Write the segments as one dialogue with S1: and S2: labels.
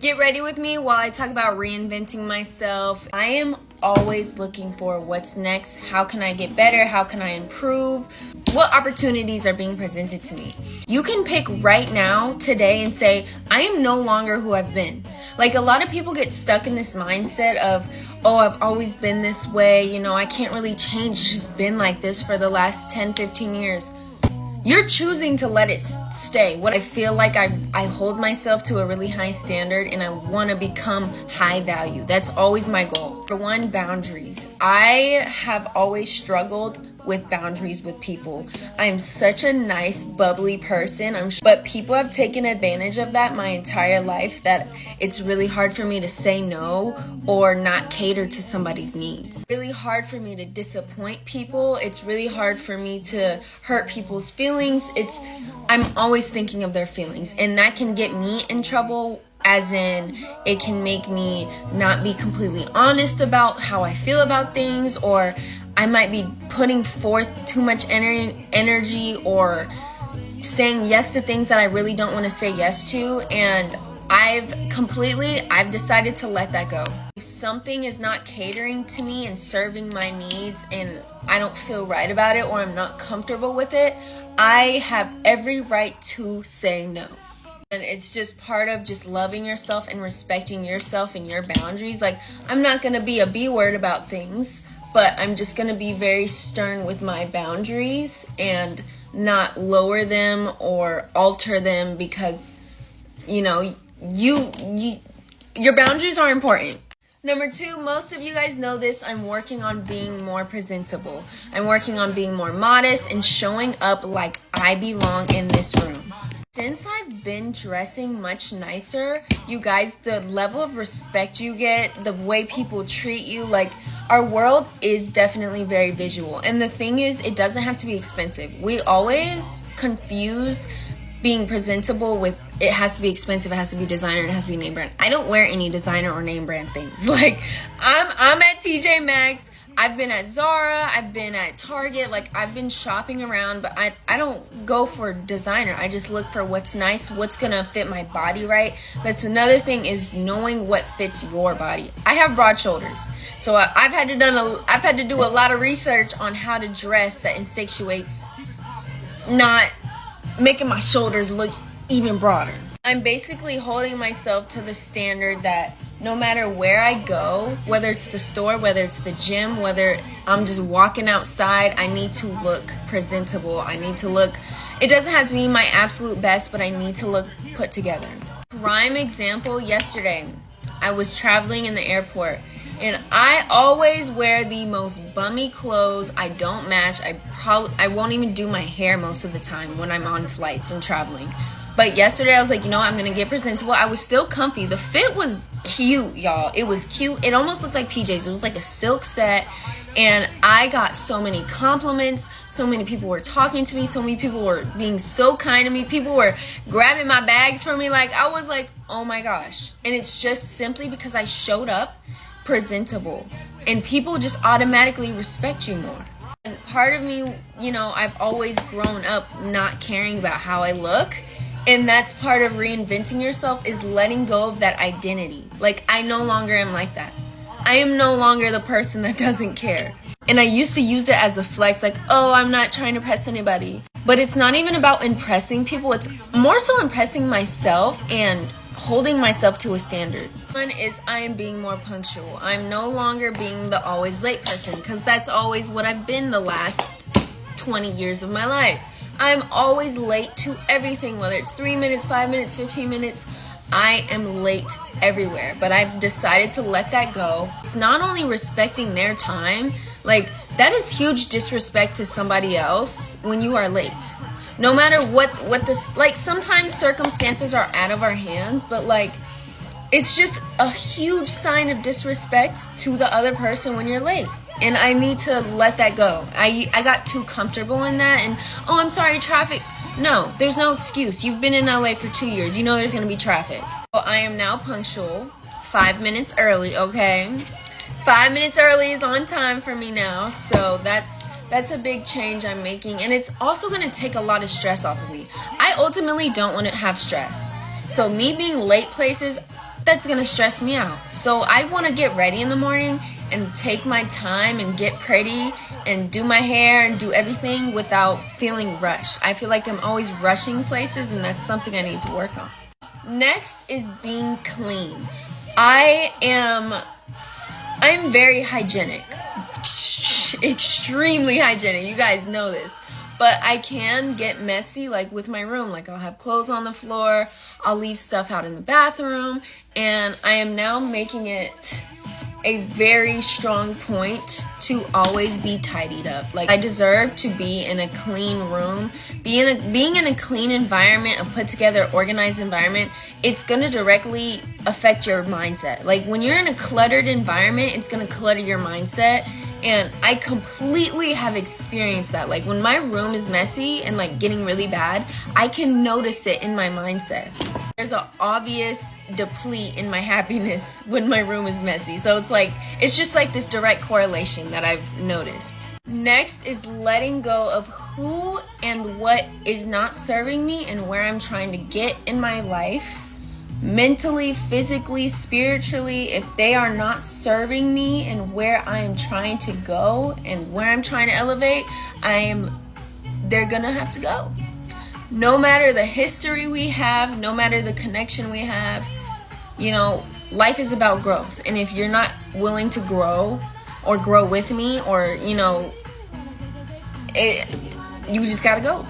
S1: Get ready with me while I talk about reinventing myself. I am always looking for what's next. How can I get better? How can I improve? What opportunities are being presented to me? You can pick right now, today, and say, I am no longer who I've been. Like, a lot of people get stuck in this mindset of, oh, I've always been this way. You know, I can't really change. It's just been like this for the last 10, 15 years. You're choosing to let it stay. What I feel like I hold myself to a really high standard and I want to become high value. That's always my goal. For one, boundaries. I have always struggled with boundaries with people. I'm such a nice, bubbly person, but people have taken advantage of that my entire life that it's really hard for me to say no or not cater to somebody's needs. It's really hard for me to disappoint people. It's really hard for me to hurt people's feelings. I'm always thinking of their feelings, and that can get me in trouble, as in it can make me not be completely honest about how I feel about things, or I might be putting forth too much energy or saying yes to things that I really don't want to say yes to, and I've decided to let that go. If something is not catering to me and serving my needs and I don't feel right about it or I'm not comfortable with it, I have every right to say no. And it's just part of just loving yourself and respecting yourself and your boundaries. Like, I'm not going to be a B-word about things, but I'm just going to be very stern with my boundaries and not lower them or alter them because, you know, your boundaries are important. Number 2, most of you guys know this, I'm working on being more presentable. I'm working on being more modest and showing up like I belong in this room. Since I've been dressing much nicer, you guys, the level of respect you get, the way people treat you, like, our world is definitely very visual. And the thing is, it doesn't have to be expensive. We always confuse being presentable with it has to be expensive, it has to be designer, it has to be name brand. I don't wear any designer or name brand things. Like, I'm at TJ Maxx, I've been at Zara, I've been at Target, like, I've been shopping around, but I don't go for designer. I just look for what's nice, what's gonna fit my body right. That's another thing, is knowing what fits your body. I have broad shoulders, so I've had to do a lot of research on how to dress that accentuates, not making my shoulders look even broader. I'm basically holding myself to the standard that no matter where I go, whether it's the store, whether it's the gym, whether I'm just walking outside, I need to look presentable. It doesn't have to be my absolute best, but I need to look put together. Prime example, yesterday, I was traveling in the airport, and I always wear the most bummy clothes. I don't match. I won't even do my hair most of the time when I'm on flights and traveling. But yesterday I was like, you know what, I'm going to get presentable. I was still comfy. The fit was cute, y'all. It was cute. It almost looked like PJs. It was like a silk set. And I got so many compliments. So many people were talking to me. So many people were being so kind to me. People were grabbing my bags for me. Like, I was like, oh my gosh. And it's just simply because I showed up presentable. And people just automatically respect you more. And part of me, you know, I've always grown up not caring about how I look. And that's part of reinventing yourself, is letting go of that identity. Like, I no longer am like that. I am no longer the person that doesn't care. And I used to use it as a flex, like, oh, I'm not trying to impress anybody. But it's not even about impressing people. It's more so impressing myself and holding myself to a standard. One is I am being more punctual. I'm no longer being the always late person, because that's always what I've been the last 20 years of my life. I'm always late to everything, whether it's 3 minutes, 5 minutes, 15 minutes. I am late everywhere, but I've decided to let that go. It's not only respecting their time, like, that is huge disrespect to somebody else when you are late. No matter what this, like, sometimes circumstances are out of our hands, but like, it's just a huge sign of disrespect to the other person when you're late. And I need to let that go. I got too comfortable in that, and, oh, I'm sorry, traffic. No, there's no excuse. You've been in LA for 2 years. You know there's going to be traffic. So I am now punctual, 5 minutes early, okay? 5 minutes early is on time for me now. So that's a big change I'm making. And it's also going to take a lot of stress off of me. I ultimately don't want to have stress. So me being late places, that's gonna stress me out. So I want to get ready in the morning and take my time and get pretty and do my hair and do everything without feeling rushed. I feel like I'm always rushing places, and that's something I need to work on. Next is being clean. I'm very hygienic. Extremely hygienic. You guys know this. But I can get messy, like with my room. Like, I'll have clothes on the floor, I'll leave stuff out in the bathroom, and I am now making it a very strong point to always be tidied up. Like, I deserve to be in a clean room. Being in a clean environment, a put together, organized environment, it's gonna directly affect your mindset. Like, when you're in a cluttered environment, it's gonna clutter your mindset. And I completely have experienced that. Like, when my room is messy and like getting really bad, I can notice it in my mindset. There's an obvious deplete in my happiness when my room is messy. So it's just like this direct correlation that I've noticed. Next is letting go of who and what is not serving me and where I'm trying to get in my life. Mentally, physically, spiritually, if they are not serving me and where I am trying to go and where I'm trying to elevate, they're gonna have to go. No matter the history we have, no matter the connection we have, life is about growth. And if you're not willing to grow or grow with me, or you just gotta go.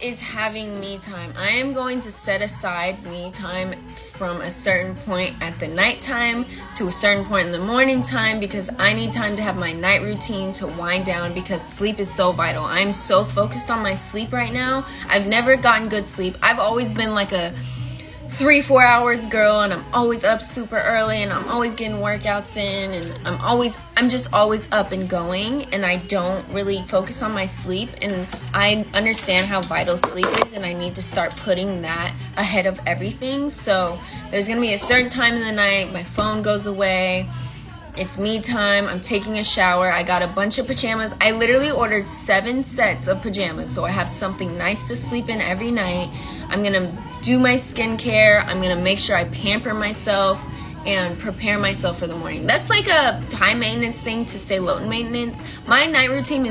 S1: Is having me time. I am going to set aside me time from a certain point at the nighttime to a certain point in the morning time, because I need time to have my night routine to wind down, because sleep is so vital. I'm so focused on my sleep right now. I've never gotten good sleep. I've always been like a 3-4 hours girl, and I'm always up super early, and I'm always getting workouts in, and I'm just always up and going, and I don't really focus on my sleep. And I understand how vital sleep is, and I need to start putting that ahead of everything. So there's gonna be a certain time in the night, my phone goes away, it's me time, I'm taking a shower, I got a bunch of pajamas. I literally ordered 7 sets of pajamas, so I have something nice to sleep in every night. I'm gonna do my skincare, I'm gonna make sure I pamper myself and prepare myself for the morning. That's like a high maintenance thing to stay low in maintenance. My night routine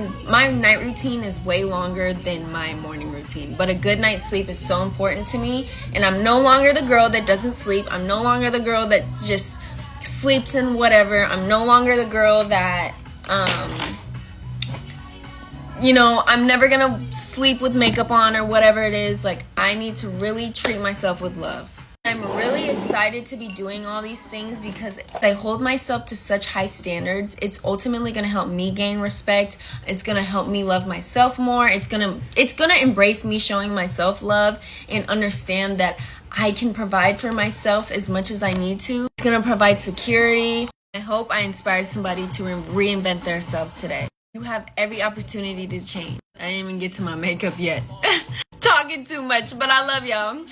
S1: is way longer than my morning routine, but a good night's sleep is so important to me. And I'm no longer the girl that doesn't sleep. I'm no longer the girl that just sleeps in whatever. I'm no longer the girl that I'm never gonna sleep with makeup on or whatever it is. Like, I need to really treat myself with love. I'm really excited to be doing all these things because I hold myself to such high standards. It's ultimately gonna help me gain respect. It's gonna help me love myself more. It's gonna embrace me showing myself love and understand that I can provide for myself as much as I need to. It's gonna provide security. I hope I inspired somebody to reinvent themselves today. You have every opportunity to change. I didn't even get to my makeup yet. Talking too much, but I love y'all.